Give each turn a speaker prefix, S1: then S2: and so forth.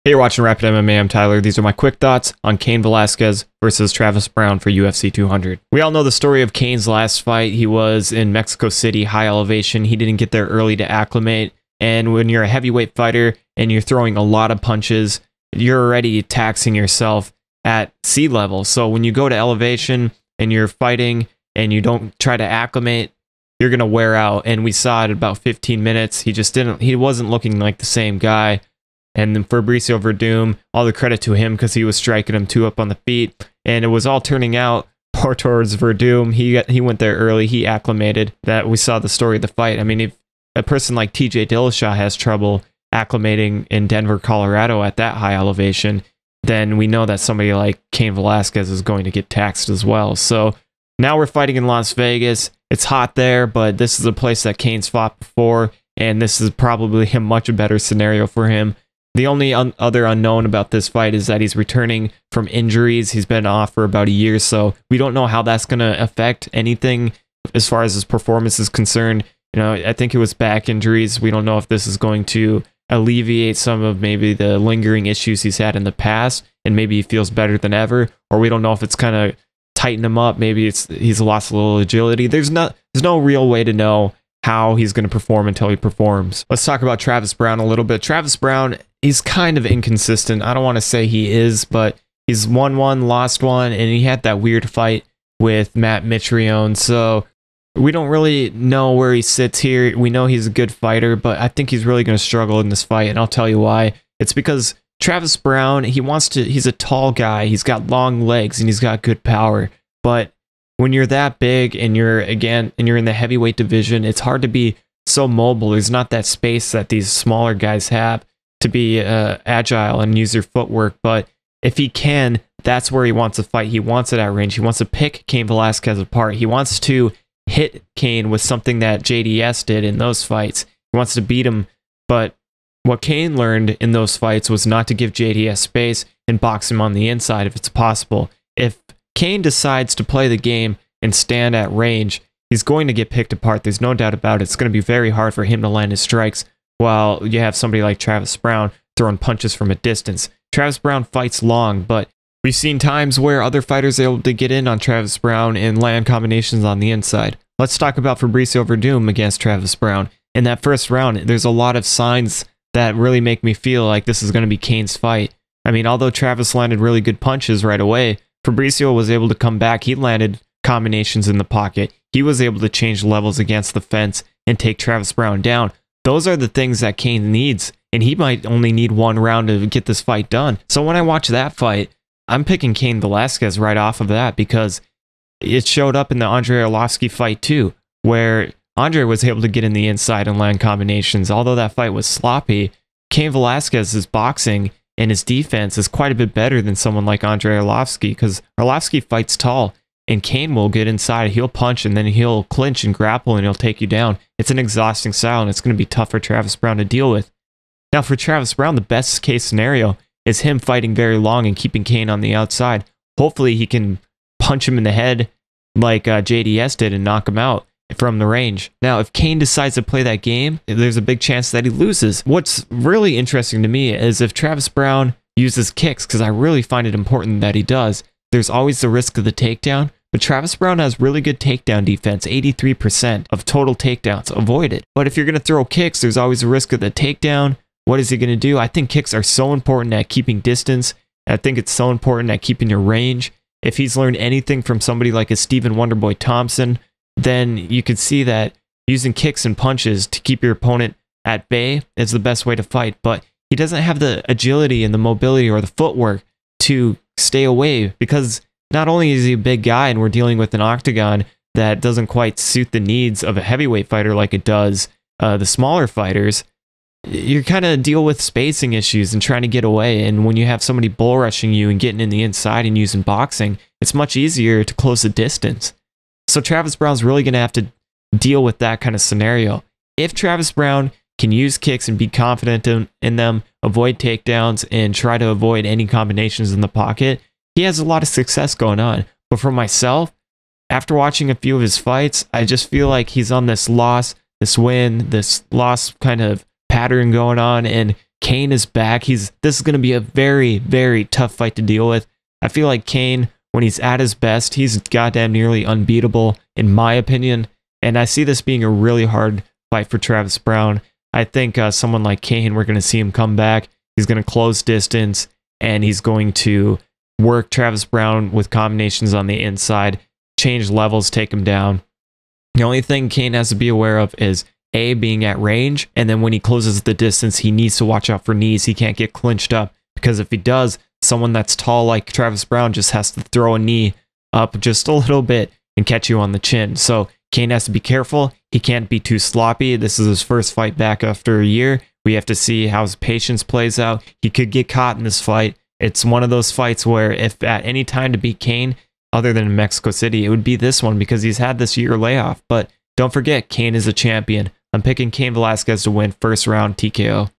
S1: Hey, you're watching Rapid MMA. I'm Tyler. These are my quick thoughts on Cain Velasquez versus Travis Browne for UFC 200. We all know the story of Cain's last fight. He was in Mexico City, high elevation. He didn't get there early to acclimate. And when you're a heavyweight fighter and you're throwing a lot of punches, you're already taxing yourself at sea level. So when you go to elevation and you're fighting and you don't try to acclimate, you're going to wear out. And we saw it at about 15 minutes. He wasn't looking like the same guy. And then Fabricio Verdum, all the credit to him because he was striking him two up on the feet. And it was all turning out more towards Verdum. He went there early. He acclimated. That we saw the story of the fight. I mean, if a person like TJ Dillashaw has trouble acclimating in Denver, Colorado at that high elevation, then we know that somebody like Cain Velasquez is going to get taxed as well. So now we're fighting in Las Vegas. It's hot there, but this is a place that Cain's fought before. And this is probably a much better scenario for him. The only other unknown about this fight is that he's returning from injuries. He's been off for about a year, so we don't know how that's going to affect anything as far as his performance is concerned. You know, I think it was back injuries. We don't know if this is going to alleviate some of maybe the lingering issues he's had in the past, and maybe he feels better than ever, or we don't know if it's kind of tighten him up. Maybe he's lost a little agility. There's no real way to know how he's going to perform until he performs. Let's talk about Travis Browne a little bit. Travis Browne, he's kind of inconsistent. I don't want to say he is, but he's won one, lost one, and he had that weird fight with Matt Mitrione. So we don't really know where he sits here. We know he's a good fighter, but I think he's really going to struggle in this fight, and I'll tell you why. It's because Travis Browne, he's a tall guy. He's got long legs, and he's got good power. But when you're that big and you're in the heavyweight division, it's hard to be so mobile. There's not that space that these smaller guys have to be agile and use their footwork. But if he can, that's where he wants to fight. He wants it at range. He wants to pick Cain Velasquez apart. He wants to hit Cain with something that JDS did in those fights. He wants to beat him. But what Cain learned in those fights was not to give JDS space and box him on the inside if it's possible. If Cain decides to play the game and stand at range, he's going to get picked apart. There's no doubt about it. It's going to be very hard for him to land his strikes while you have somebody like Travis Browne throwing punches from a distance. Travis Browne fights long, but we've seen times where other fighters are able to get in on Travis Browne and land combinations on the inside. Let's talk about Fabricio Verdum against Travis Browne. In that first round, there's a lot of signs that really make me feel like this is going to be Cain's fight. I mean, although Travis landed really good punches right away, Fabricio was able to come back. He landed combinations in the pocket. He was able to change levels against the fence and take Travis Browne down. Those are the things that Cain needs, and he might only need one round to get this fight done. So when I watch that fight, I'm picking Cain Velasquez right off of that because it showed up in the Andrei Arlovski fight too, where Andre was able to get in the inside and land combinations. Although that fight was sloppy, Cain Velasquez's boxing and his defense is quite a bit better than someone like Andrei Arlovski because Arlovski fights tall and Cain will get inside. He'll punch and then he'll clinch and grapple and he'll take you down. It's an exhausting style and it's going to be tough for Travis Browne to deal with. Now for Travis Browne, the best case scenario is him fighting very long and keeping Cain on the outside. Hopefully he can punch him in the head like JDS did and knock him out from the range. Now, if Cain decides to play that game, there's a big chance that he loses. What's really interesting to me is if Travis Browne uses kicks, because I really find it important that he does, there's always the risk of the takedown, but Travis Browne has really good takedown defense, 83% of total takedowns avoided. But if you're going to throw kicks, there's always a risk of the takedown. What is he going to do? I think kicks are so important at keeping distance. I think it's so important at keeping your range. If he's learned anything from somebody like a Stephen Wonderboy Thompson, then you could see that using kicks and punches to keep your opponent at bay is the best way to fight. But he doesn't have the agility and the mobility or the footwork to stay away because not only is he a big guy and we're dealing with an octagon that doesn't quite suit the needs of a heavyweight fighter like it does the smaller fighters, you kind of deal with spacing issues and trying to get away. And when you have somebody bull rushing you and getting in the inside and using boxing, it's much easier to close the distance. So Travis Browne's really going to have to deal with that kind of scenario. If Travis Browne can use kicks and be confident in them, avoid takedowns, and try to avoid any combinations in the pocket, he has a lot of success going on. But for myself, after watching a few of his fights, I just feel like he's on this loss, this win, this loss kind of pattern going on, and Cain is back. This is going to be a very, very tough fight to deal with. I feel like Cain, when he's at his best, he's goddamn nearly unbeatable, in my opinion. And I see this being a really hard fight for Travis Browne. I think someone like Cain, we're going to see him come back. He's going to close distance, and he's going to work Travis Browne with combinations on the inside, change levels, take him down. The only thing Cain has to be aware of is A, being at range, and then when he closes the distance, he needs to watch out for knees. He can't get clinched up, because if he does, someone that's tall like Travis Browne just has to throw a knee up just a little bit and catch you on the chin. So Cain has to be careful. He can't be too sloppy. This is his first fight back after a year. We have to see how his patience plays out. He could get caught in this fight. It's one of those fights where if at any time to beat Cain, other than in Mexico City, it would be this one because he's had this year layoff. But don't forget, Cain is a champion. I'm picking Cain Velasquez to win first round TKO.